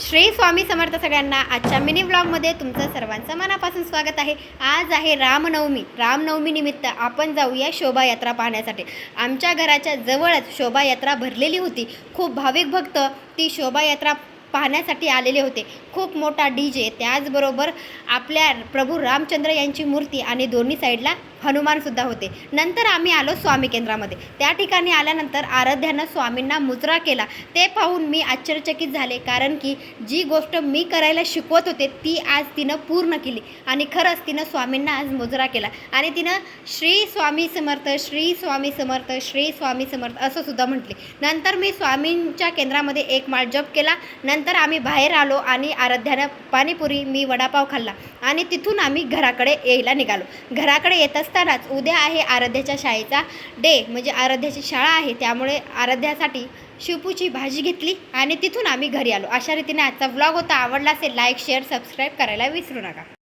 श्री स्वामी समर्थ सगळ्यांना आजच्या मिनी व्लॉगमध्ये तुमचं सर्वांचं मनापासून स्वागत आहे। आज आहे रामनवमी निमित्त आपण जाऊया शोभायात्रा पाहण्यासाठी। आमच्या घराच्या जवळच शोभायात्रा भरलेली होती। खूप भाविक भक्त ती शोभायात्रा पाहण्यासाठी आलेले होते। खूप मोठा डीजे, त्याचबरोबर आपल्या प्रभू रामचंद्र यांची मूर्ती आणि दोन्ही साईडला हनुमानसुद्धा होते। नंतर आम्ही आलो स्वामी केंद्रामध्ये। त्या ठिकाणी आल्यानंतर आराध्यानं स्वामींना मुजरा केला। ते पाहून मी आश्चर्यचकित झाले, कारण की जी गोष्ट मी करायला शिकवत होते ती आज तिनं पूर्ण केली आणि खरंच तिनं स्वामींना आज मुजरा केला आणि तिनं श्री स्वामी समर्थ, श्री स्वामी समर्थ, श्री स्वामी समर्थ असं सुद्धा म्हटले। नंतर मी स्वामींच्या केंद्रामध्ये एक माळ जप केला। नंतर आम्ही बाहेर आलो आणि आराध्यानं पाणीपुरी, मी वडापाव खाल्ला आणि तिथून आम्ही घराकडे यायला निघालो। घराकडे येत असतानाच उद्या आहे आराध्याच्या शाळेचा डे, म्हणजे आराध्याची शाळा आहे, त्यामुळे आराध्यासाठी शेपूची भाजी घेतली आणि तिथून आम्ही घरी आलो। अशा रीतीने आजचा व्लॉग होता। आवडला असेल लाईक, शेअर, सबस्क्राईब करायला विसरू नका।